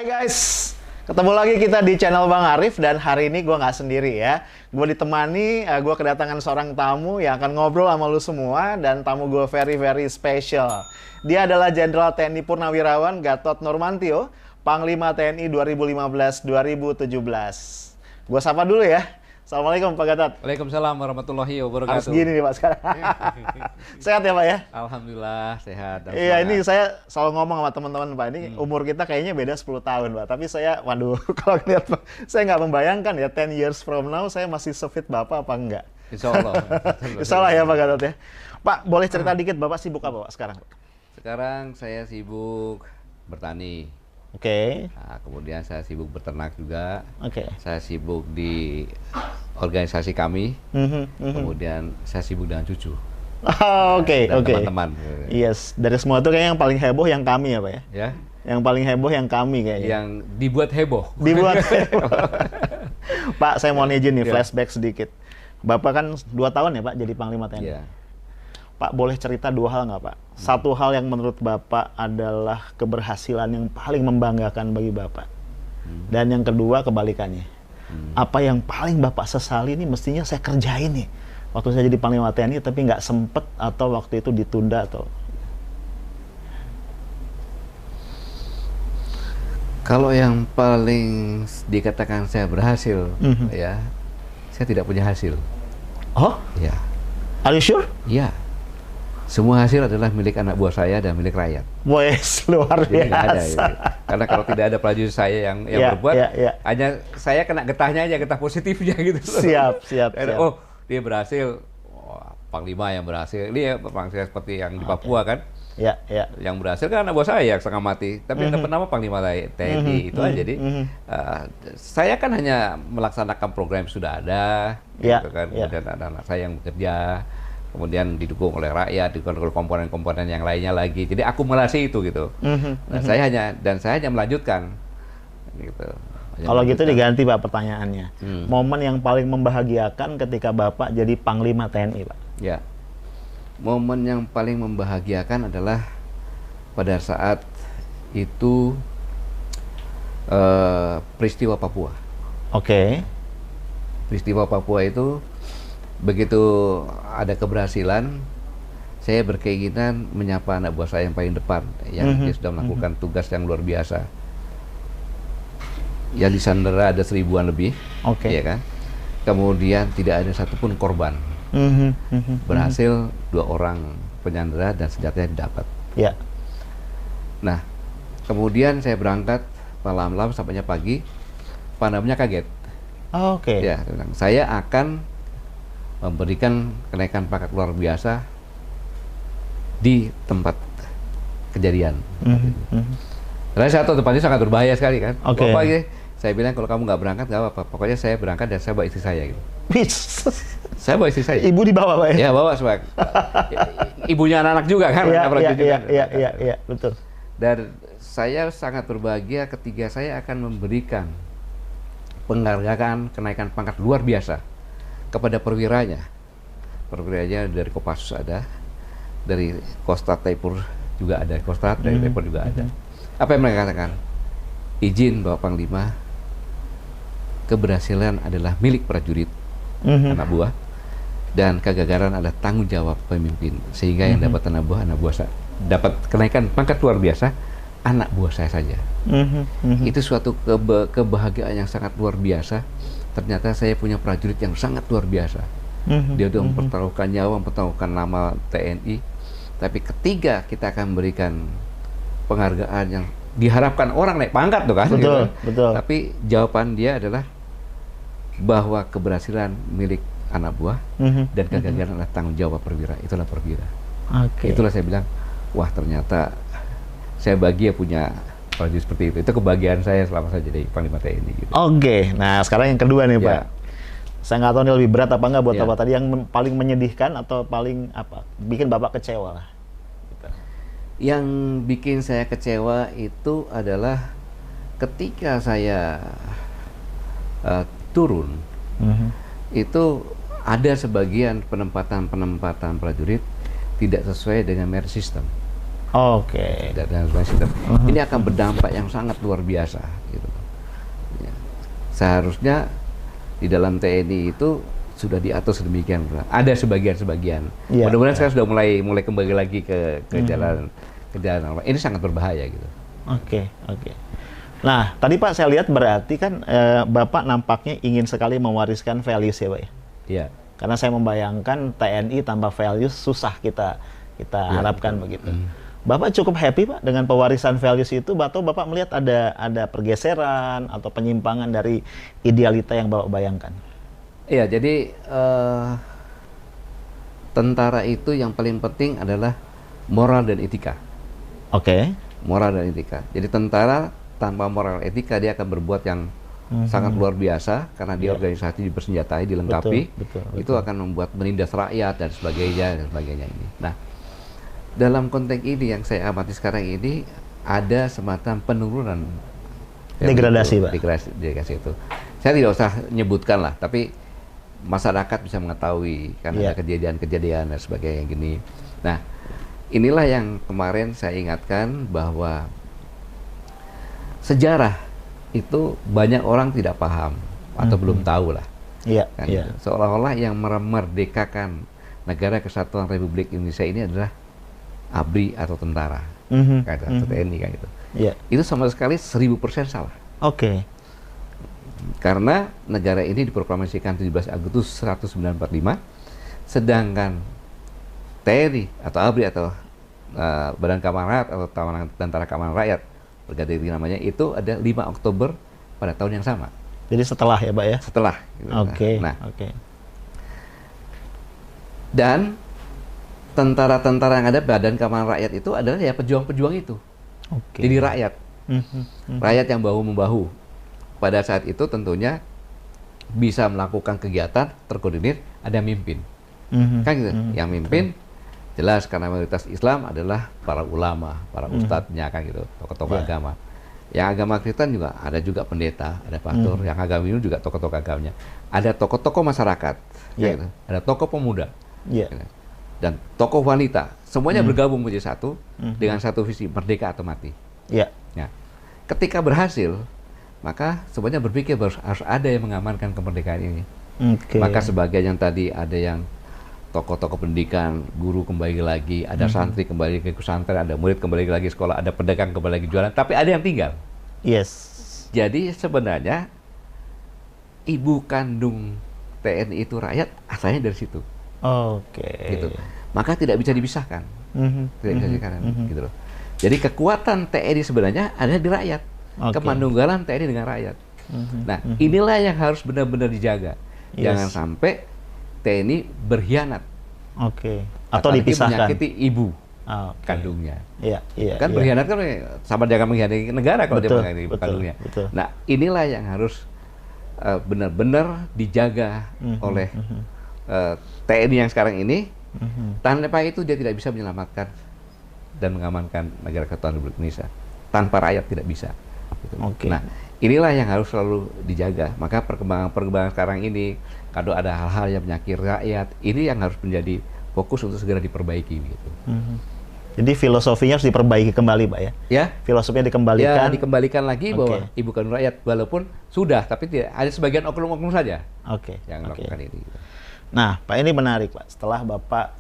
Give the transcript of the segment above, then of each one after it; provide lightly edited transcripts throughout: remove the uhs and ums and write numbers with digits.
Hai guys, ketemu lagi kita di channel Bang Arif dan hari ini gue nggak sendiri ya. Gue ditemani, gue kedatangan seorang tamu yang akan ngobrol sama lu semua dan tamu gue very special. Dia adalah Jenderal TNI Purnawirawan Gatot Nurmantio, Panglima TNI 2015-2017. Gue sapa dulu ya. Assalamualaikum Pak Gatot. Waalaikumsalam warahmatullahi wabarakatuh. Harus gini nih Pak sekarang. Sehat ya Pak ya? Alhamdulillah sehat. Iya, ini saya selalu ngomong sama teman-teman Pak, ini umur kita kayaknya beda 10 tahun Pak. Tapi saya, waduh, kalau lihat Pak, saya nggak membayangkan ya 10 years from now saya masih se-fit Bapak apa enggak. Insya Allah. Insya Allah ya Pak Gatot ya. Pak, boleh cerita dikit Bapak sibuk apa Pak sekarang? Sekarang saya sibuk bertani. Oke. Nah, kemudian saya sibuk beternak juga. Oke. Saya sibuk di organisasi kami. Kemudian saya sibuk dengan cucu. Oke. Dan teman-teman. Yes, dari semua itu kayaknya yang paling heboh yang kami ya Pak ya? Ya. Yang paling heboh yang kami kayaknya. Yang dibuat heboh. Dibuat heboh. Pak, saya mau izin nih Ya. flashback sedikit. Bapak kan 2 tahun ya Pak jadi Panglima TNI. Ya. Pak, boleh cerita 2 hal nggak Pak? Satu hal yang menurut Bapak adalah keberhasilan yang paling membanggakan bagi Bapak. Dan yang kedua kebalikannya. Apa yang paling Bapak sesali nih mestinya saya kerjain nih. Waktu saya jadi Panglima TNI tapi nggak sempet atau waktu itu ditunda atau... Kalau yang paling dikatakan saya berhasil, ya, saya tidak punya hasil. Oh? Ya. Are you sure? Iya. Semua hasil adalah milik anak buah saya dan milik rakyat. Wes, luar Jadi nggak ada. biasa. Karena kalau tidak ada prajurit saya yang Ya, berbuat, ya. hanya saya kena getahnya aja, getah positifnya gitu. Siap. Oh, dia berhasil. Wah, Panglima yang berhasil. Ini ya Panglima seperti yang di Papua kan. Ya. Yang berhasil kan anak buah saya yang setengah mati. Tapi yang dapat nama Panglima TNI itu aja. Jadi saya kan hanya melaksanakan program yang sudah ada. Ya, Gitu kan. ya. Kemudian ada anak saya yang bekerja. Kemudian didukung oleh rakyat, didukung oleh komponen-komponen yang lainnya lagi. Jadi akumulasi itu gitu. Nah, saya hanya melanjutkan. Gitu. Kalau gitu diganti Pak pertanyaannya. Momen yang paling membahagiakan ketika Bapak jadi Panglima TNI Pak? Ya. Momen yang paling membahagiakan adalah pada saat itu peristiwa Papua. Oke. Peristiwa Papua itu begitu ada keberhasilan, saya berkeinginan menyapa anak buah saya yang paling depan, yang dia sudah melakukan tugas yang luar biasa. Yang disandera ada 1000-an lebih, Oke. ya kan? Kemudian tidak ada satupun korban. Berhasil 2 orang penyandera dan senjatanya didapat. Ya. Nah, kemudian saya berangkat malam-malam sampainya pagi, Pandamnya kaget. Oke. Ya, dia bilang, saya akan memberikan kenaikan pangkat luar biasa di tempat kejadian. Karena saya tahu tempatnya sangat berbahaya sekali kan. Oke. Bapak ini, saya bilang kalau kamu nggak berangkat nggak apa-apa. Pokoknya saya berangkat dan saya bawa istri saya gitu. Saya bawa istri saya. Ibu dibawa Pak ya? Ya bawa sebab ibunya anak-anak juga kan. Iya, betul. Dan saya sangat berbahagia ketika saya akan memberikan penghargaan kenaikan pangkat luar biasa kepada perwiranya. Perwiranya dari Kopassus ada, dari Kostrat Taipur juga ada, Kostrat dari Taipur juga ada. Apa yang mereka katakan? Izin Bapak Panglima, keberhasilan adalah milik prajurit, anak buah, dan kegagalan adalah tanggung jawab pemimpin. Sehingga yang dapat anak buah saya dapat kenaikan pangkat luar biasa, anak buah saya saja. Itu suatu kebahagiaan yang sangat luar biasa. Ternyata saya punya prajurit yang sangat luar biasa. Dia sudah mempertaruhkan nyawa, mempertaruhkan nama TNI. Tapi ketika kita akan memberikan penghargaan yang diharapkan orang naik pangkat tuh kan, Betul, gitu. betul. Tapi jawaban dia adalah bahwa keberhasilan milik anak buah dan kegagalan adalah tanggung jawab perwira. Itulah perwira. Oke. Itulah saya bilang, wah ternyata saya bahagia punya prajurit seperti itu. Itu kebahagiaan saya selama saya jadi Panglima TNI. Gitu. Oke. Nah sekarang yang kedua nih Ya. Pak. Saya nggak tahu ini lebih berat apa enggak buat Ya. Bapak tadi yang paling menyedihkan atau paling apa? Bikin Bapak kecewa lah. Gitu. Yang bikin saya kecewa itu adalah ketika saya turun, itu ada sebagian penempatan prajurit tidak sesuai dengan merit system. Oke. dan ini akan berdampak yang sangat luar biasa gitu. Ya. Seharusnya di dalam TNI itu sudah diatur sedemikian. Ada sebagian-sebagian. Iya, Mudah-mudahan iya. sekarang sudah mulai kembali lagi ke jalan normal. Ini sangat berbahaya gitu. Oke, oke. Nah, tadi Pak saya lihat berarti kan Bapak nampaknya ingin sekali mewariskan values ya Pak ya? Iya. Karena saya membayangkan TNI tanpa values susah kita harapkan begitu. Bapak cukup happy Pak dengan pewarisan values itu, atau Bapak melihat ada pergeseran atau penyimpangan dari idealita yang Bapak bayangkan? Iya, jadi tentara itu yang paling penting adalah moral dan etika. Oke. Moral dan etika. Jadi tentara tanpa moral etika dia akan berbuat yang sangat luar biasa karena dia organisasi dipersenjatai, dilengkapi. Betul. Itu akan membuat menindas rakyat dan sebagainya ini. Nah, dalam konteks ini yang saya amati sekarang ini ada semacam penurunan Degradasi, Pak. Degradasi itu. Saya tidak usah nyebutkan lah, tapi masyarakat bisa mengetahui kan ada kejadian-kejadian dan sebagainya gini. Nah, inilah yang kemarin saya ingatkan bahwa sejarah itu banyak orang tidak paham atau belum tahu lah. Iya. Kan gitu. Seolah-olah yang memerdekakan negara Kesatuan Republik Indonesia ini adalah ABRI atau tentara, atau TNI kan gitu. Iya. Itu sama sekali 1000% salah. Oke. Karena negara ini diproklamasikan 17 Agustus 1945, sedangkan TNI atau ABRI atau Badan Keamanan Rakyat atau Tentara Keamanan Rakyat, berganti namanya, itu ada 5 Oktober pada tahun yang sama. Jadi setelah ya Pak ya? Setelah. Gitu. Oke. Nah, oke. dan tentara-tentara yang ada Badan Keamanan Rakyat itu adalah ya pejuang-pejuang itu. Oke. Jadi rakyat. Rakyat yang bahu-membahu. Pada saat itu tentunya bisa melakukan kegiatan terkoordinir, ada yang mimpin. Kan gitu. Yang mimpin jelas karena mayoritas Islam adalah para ulama, para ustadznya kan gitu, tokoh-tokoh agama. Yang agama Kristen juga ada juga pendeta, ada pastor. Yang agama Hindu juga tokoh-tokoh agamanya. Ada tokoh-tokoh masyarakat, gitu. Ada tokoh pemuda. Gitu. Dan tokoh wanita, semuanya bergabung menjadi satu dengan satu visi, merdeka atau mati. Nah, ketika berhasil, maka semuanya berpikir harus ada yang mengamankan kemerdekaan ini. Maka sebagian yang tadi ada yang tokoh-tokoh pendidikan, guru kembali lagi, ada santri kembali ke pesantren, ada murid kembali lagi sekolah, ada pedagang kembali lagi jualan, tapi ada yang tinggal. Jadi sebenarnya ibu kandung TNI itu rakyat, asalnya dari situ. Gitu. Maka tidak bisa dipisahkan. Tidak bisa dipisahkan, gitu loh. Jadi kekuatan TNI sebenarnya ada di rakyat. Kemandunggalan TNI dengan rakyat. Nah, inilah yang harus benar-benar dijaga. Jangan sampai TNI berkhianat. Atau dipisahkan. Menyakiti ibu kandungnya. Kan Iya. berkhianat kan sama jangan mengkhianati negara kalau dia mengkhianati ibu kandungnya. Nah, inilah yang harus benar-benar dijaga oleh TNI yang sekarang ini. Tanpa itu dia tidak bisa menyelamatkan dan mengamankan negara Kesatuan Republik Indonesia. Tanpa rakyat tidak bisa. Gitu. Nah, inilah yang harus selalu dijaga. Maka perkembangan sekarang ini, kalau ada hal-hal yang menyakiti rakyat, ini yang harus menjadi fokus untuk segera diperbaiki. Gitu. Jadi filosofinya harus diperbaiki kembali, Pak ya? Ya. Filosofinya dikembalikan. Ya, dikembalikan lagi bahwa ibu kandung rakyat, walaupun sudah, tapi tidak ada sebagian oknum-oknum saja yang melakukan ini. Nah, Pak, ini menarik, Pak. Setelah Bapak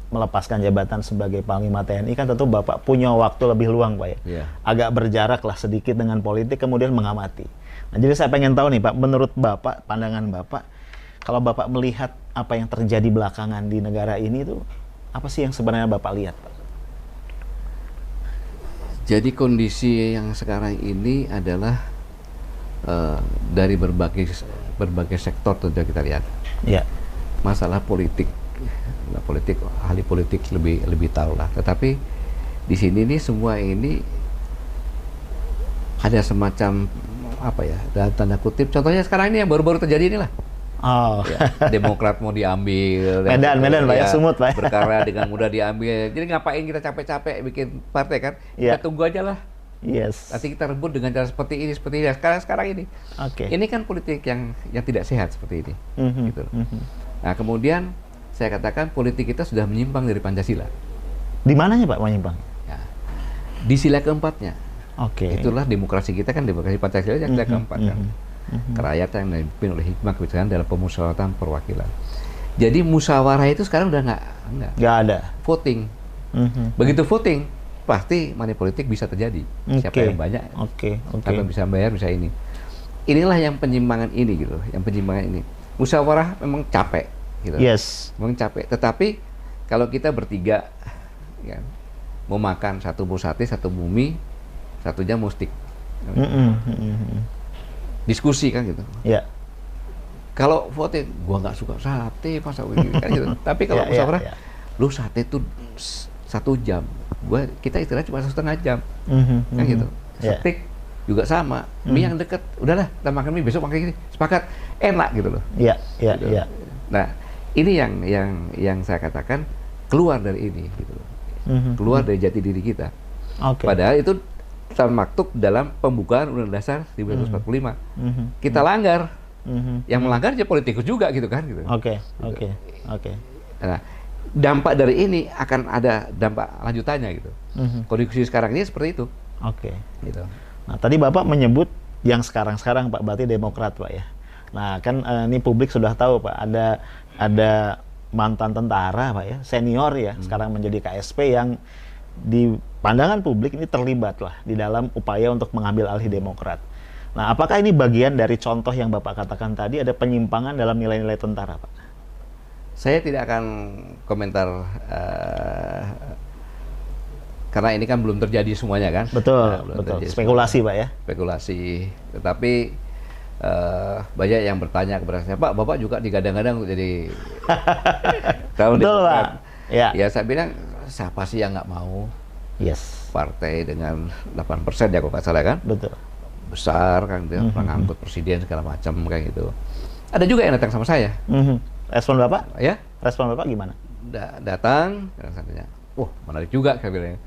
melepaskan jabatan sebagai Panglima TNI, kan tentu Bapak punya waktu lebih luang, Pak ya? Agak berjarak lah sedikit dengan politik, kemudian mengamati. Nah, jadi saya pengen tahu nih, Pak, menurut Bapak, pandangan Bapak, kalau Bapak melihat apa yang terjadi belakangan di negara ini itu, apa sih yang sebenarnya Bapak lihat, Pak? Jadi kondisi yang sekarang ini adalah dari berbagai sektor tentu kita lihat. Masalah politik, ahli politik lebih tahu lah. Tetapi di sini nih semua ini ada semacam apa ya, dalam tanda kutip. Contohnya sekarang ini yang baru-baru terjadi inilah. Demokrat mau diambil. Medan Pak ya, Sumut Pak. Perkara dengan mudah diambil. Jadi ngapain kita capek-capek bikin partai kan? Kita tunggu aja lah. Nanti kita rebut dengan cara seperti ini. Sekarang ini. Ini kan politik yang tidak sehat seperti ini. Gitu. Nah, kemudian saya katakan politik kita sudah menyimpang dari Pancasila. Di mananya Pak menyimpang? Ya. Di sila keempatnya. Oke. Itulah demokrasi kita kan, demokrasi Pancasila yang sila keempat kan. Kerakyatan yang dipimpin oleh hikmah kebijakan dalam pemusyawaratan perwakilan. Jadi musyawarah itu sekarang udah nggak ada. voting. Begitu voting, pasti money politik bisa terjadi. Siapa yang banyak, siapa yang bisa bayar, bisa ini. Inilah yang penyimpangan ini gitu, yang penyimpangan ini. Musyawarah memang capek, gitu. Yes. Memang capek. Tetapi kalau kita bertiga, ya, mau makan satu bus sate, satu bumi, satu jam mustik. Diskusi kan gitu. Ya. Kalau voting, gua nggak suka sate, masa begini kan gitu. Tapi kalau musyawarah, lu sate tuh 1 jam, kita istirahat cuma 1,5 jam, kan gitu. Steak juga sama, mie yang deket, udahlah kita makan mie, besok makan gini, sepakat, enak gitu loh. Iya, gitu. Nah, ini yang saya katakan keluar dari ini, gitu loh. Keluar dari jati diri kita. Padahal itu termaktub dalam pembukaan Undang-Undang Dasar 1945. Kita langgar, yang melanggar aja politikus juga gitu kan. Gitu. Oke. Nah, dampak dari ini akan ada dampak lanjutannya gitu. Kondisi sekarang ini seperti itu. Gitu. Nah, tadi Bapak menyebut yang sekarang Pak, berarti Demokrat Pak ya. Nah, kan ini publik sudah tahu Pak, ada mantan tentara Pak ya, senior ya, sekarang menjadi KSP yang di pandangan publik ini terlibat lah di dalam upaya untuk mengambil alih Demokrat. Nah, apakah ini bagian dari contoh yang Bapak katakan tadi, ada penyimpangan dalam nilai-nilai tentara Pak? Saya tidak akan komentar karena ini kan belum terjadi semuanya kan. Betul. Spekulasi Pak ya. Spekulasi. Tetapi banyak yang bertanya kepada saya, Pak, Bapak juga digadang-gadang untuk jadi betul Pak. Ya saya bilang, siapa sih yang nggak mau? Yes. Partai dengan 8% ya kalau nggak salah kan? Betul. Besar kan, mengangkut presiden segala macam kayak gitu. Ada juga yang datang sama saya. Respon Bapak? Ya. Respon Bapak gimana? Datang, katanya, wah menarik juga kayak bilang.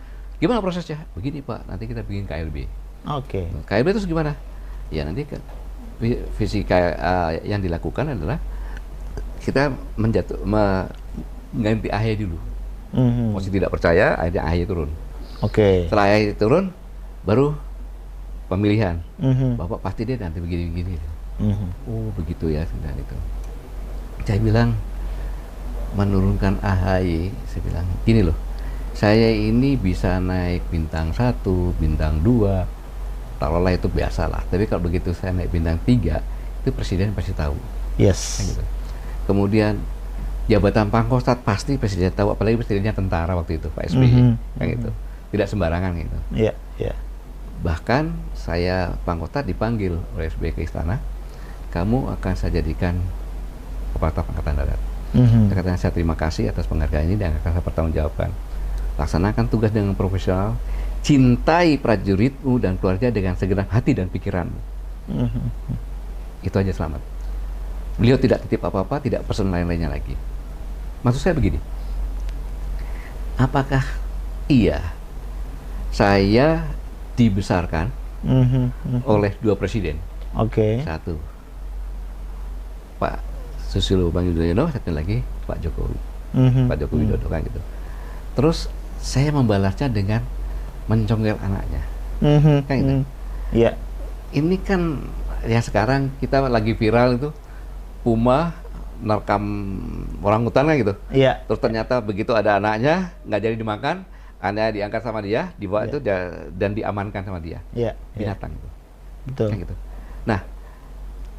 Gimana prosesnya? Begini Pak, nanti kita bikin KLB. KLB itu gimana? Ya nanti kan visi yang dilakukan adalah kita mengganti AHY dulu. Masih tidak percaya, akhirnya AHY turun. Setelah AHY turun, baru pemilihan. Bapak pasti dia nanti begini-begini. Oh begitu ya, sudah itu. Saya bilang menurunkan AHY, saya bilang gini loh, saya ini bisa naik bintang 1, bintang 2, taruhlah itu biasalah. Tapi kalau begitu saya naik bintang 3, itu presiden pasti tahu. Yes. Gitu. Kemudian jabatan Pangkostrat pasti presiden tahu, apalagi presidennya tentara waktu itu, Pak SBY, kan gitu. Tidak sembarangan gitu. Bahkan saya Pangkostrat dipanggil oleh SBY ke istana, kamu akan saya jadikan Kepala Staf Angkatan Darat. Saya terima kasih atas penghargaan ini dan akan saya pertanggungjawabkan. Laksanakan tugas dengan profesional, cintai prajuritmu dan keluarga dengan segenap hati dan pikiranmu. Itu aja, selamat. Beliau tidak titip apa-apa, tidak pesan lain-lainnya lagi. Maksud saya begini, apakah iya saya dibesarkan oleh 2 presiden? Satu, Pak Susilo Bambang Yudhoyono, satu lagi Pak Jokowi, Pak Joko Widodo kan gitu. Terus saya membalasnya dengan mencongkel anaknya, kan gitu. Ini kan ya sekarang kita lagi viral itu, Puma nerekam orang hutan kan gitu. Terus ternyata begitu ada anaknya nggak jadi dimakan, anaknya diangkat sama dia, dibawa itu dan diamankan sama dia. Binatang itu. Betul. Kan gitu. Nah,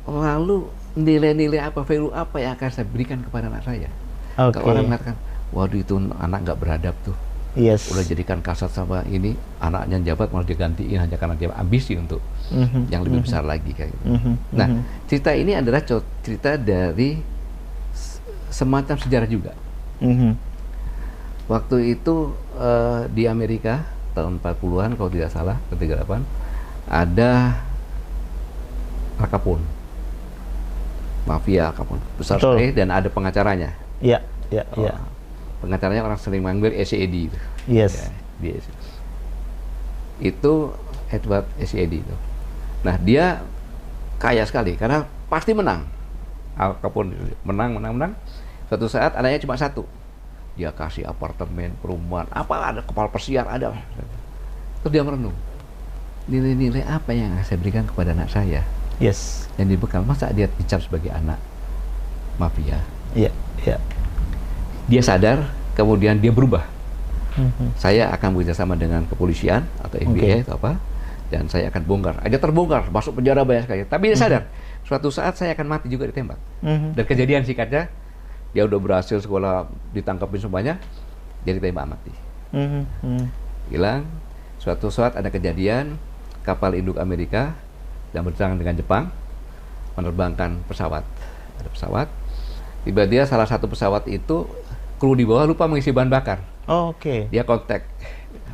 lalu nilai-nilai apa, value apa yang akan saya berikan kepada anak saya? Kalau orang mengatakan, waduh itu anak nggak beradab tuh. Udah jadikan kasat sama ini, anaknya jabat malah digantiin hanya karena dia ambisi untuk yang lebih besar lagi kayak gitu. Nah, cerita ini adalah cerita dari semacam sejarah juga. Waktu itu di Amerika tahun 40-an kalau tidak salah, ke 38, ada Al Capone, mafia Al Capone besar sekali, dan ada pengacaranya. Pengacaranya orang sering manggil SED itu. Itu Edward SED itu. Nah, dia kaya sekali karena pasti menang. Al Capone menang. Suatu saat anaknya cuma 1, dia kasih apartemen, perumahan, apa ada kapal pesiar ada. Terus dia merenung, nilai-nilai apa yang saya berikan kepada anak saya? Yes. Yang dibekal, masa dia dicap sebagai anak mafia? Iya, iya. Dia sadar, kemudian dia berubah. Saya akan bekerjasama dengan kepolisian atau FBI atau apa, dan saya akan bongkar. Aja terbongkar, masuk penjara banyak sekali. Tapi dia sadar, suatu saat saya akan mati juga ditembak. Dan kejadian singkatnya, dia udah berhasil sekolah, ditangkapin semuanya, dia ditembak mati. Hilang. Suatu saat ada kejadian, kapal induk Amerika yang berdatangan dengan Jepang menerbangkan pesawat. Ada pesawat. Tiba-tiba salah satu pesawat itu kru di bawah lupa mengisi bahan bakar. Oh, oke. Dia kontak.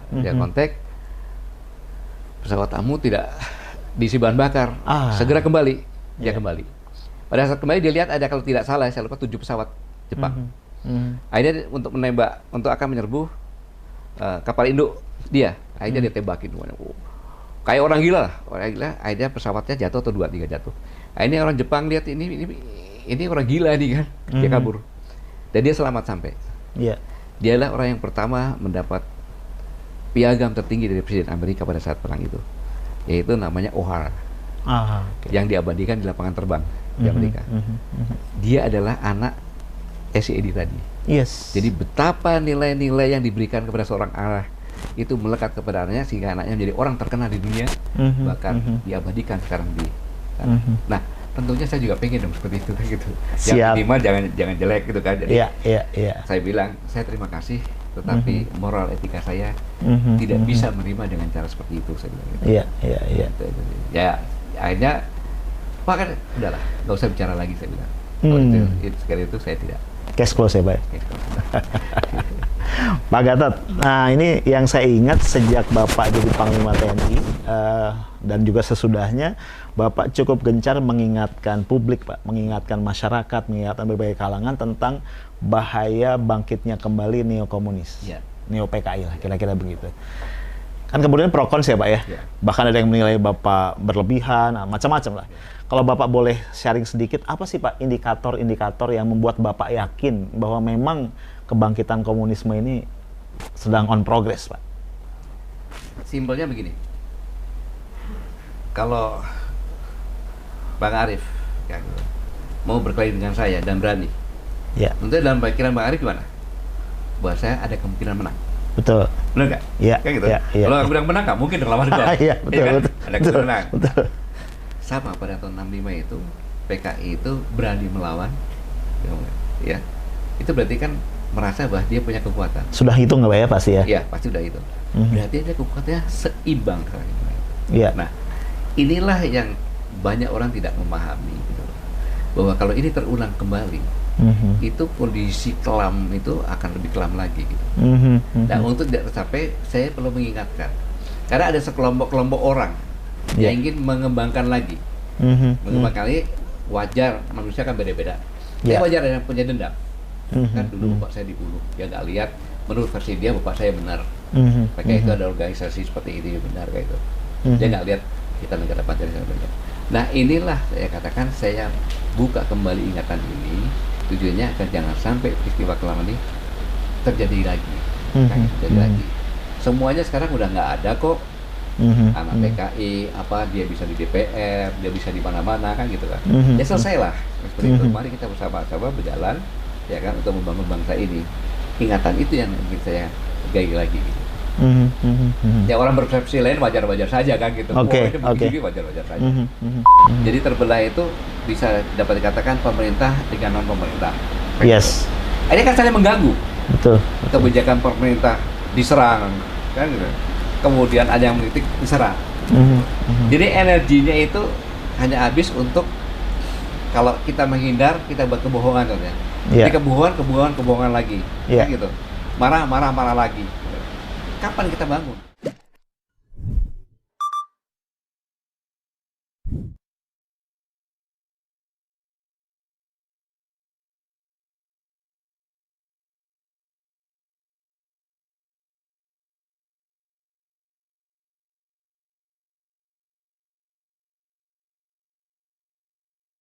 Dia kontak. Pesawat tamu tidak diisi bahan bakar. Segera kembali. Dia kembali. Pada saat kembali dia lihat ada, kalau tidak salah saya lupa 7 pesawat Jepang. Akhirnya untuk menembak, untuk akan menyerbu kapal induk dia. Akhirnya dia tembakin. Kayak orang gila lah. Orang gila. Akhirnya pesawatnya jatuh atau 2-3 jatuh. Akhirnya orang Jepang lihat ini orang gila nih kan. Dia kabur. Dan dia selamat sampai. Dialah orang yang pertama mendapat piagam tertinggi dari Presiden Amerika pada saat perang itu, yaitu namanya O'Hara, yang diabadikan di lapangan terbang di Amerika. Dia adalah anak SED tadi. Jadi betapa nilai-nilai yang diberikan kepada seorang ayah itu melekat kepada anaknya, sehingga anaknya menjadi orang terkenal di dunia, bahkan diabadikan sekarang di sana. Nah, tentunya saya juga pengen dong seperti itu kan gitu. Yang terima jangan jelek gitu kan. Jadi saya bilang, saya terima kasih, tetapi moral etika saya tidak bisa menerima dengan cara seperti itu, saya bilang gitu. Ya, akhirnya Pak kan udahlah, nggak usah bicara lagi, saya bilang. Kalau sekali itu saya tidak. Cash close ya, Pak. Pak Gatot, nah ini yang saya ingat sejak Bapak jadi Panglima TNI dan juga sesudahnya, Bapak cukup gencar mengingatkan publik, Pak, mengingatkan masyarakat, mengingatkan berbagai kalangan tentang bahaya bangkitnya kembali neo-komunis, neo-PKI lah, kira-kira begitu. Kan kemudian pro kontra ya, Pak ya? Bahkan ada yang menilai Bapak berlebihan, macam-macam lah. Kalau Bapak boleh sharing sedikit, apa sih Pak indikator-indikator yang membuat Bapak yakin bahwa memang kebangkitan komunisme ini sedang on progress, Pak? Simpelnya begini, kalau Bang Arief kan, mau berkelahi dengan saya dan berani, tentu dalam pikiran Bang Arief gimana? Bahwa saya ada kemungkinan menang. Betul. Benar nggak? Kan gitu. Kalau aku bilang menang nggak mungkin dong lawan gua. Betul. Ada kemungkinan menang. Sama pada tahun 65 itu PKI itu berani melawan, ya. Itu berarti kan merasa bahwa dia punya kekuatan. Sudah hitung nggak Pak ya, pasti ya? Iya, pasti udah hitung. Berarti dia kekuatannya seimbang. Nah, inilah yang banyak orang tidak memahami, gitu. Bahwa kalau ini terulang kembali, itu kondisi kelam itu akan lebih kelam lagi, gitu. Nah, untuk tidak tercapai, saya perlu mengingatkan, karena ada sekelompok-kelompok orang yang ingin mengembangkan lagi, mengembangkan lagi. Wajar, manusia kan beda-beda. Wajar ada yang punya dendam. Kan dulu bapak saya dibunuh, dia nggak lihat, menurut versi dia bapak saya benar. Mereka itu ada organisasi seperti ini benar kayak itu. Dia nggak lihat kita negara Pancasila benar. Nah, inilah saya katakan, saya buka kembali ingatan ini, tujuannya agar jangan sampai peristiwa kelam ini terjadi lagi. Terjadi lagi. Semuanya sekarang udah nggak ada kok. Anak PKI, apa dia bisa di DPR, dia bisa di mana-mana kan gitu kan. Ya selesailah seperti itu. Mari kita bersama-sama berjalan, ya kan, untuk membangun bangsa ini. Ingatan itu yang ingin saya gai lagi gitu. Ya orang berpersepsi lain wajar-wajar saja kan gitu. Wajar-wajar saja. Jadi terbelah itu bisa dapat dikatakan pemerintah dengan non pemerintah. Ini kan saling mengganggu. Betul. Kebijakan pemerintah diserang kan gitu. Kemudian ada yang mengkritik, diserang. Jadi energinya itu hanya habis untuk, kalau kita menghindar, kita buat kebohongan contohnya. Jadi kebohongan lagi, kan gitu. Marah lagi. Kapan kita bangun?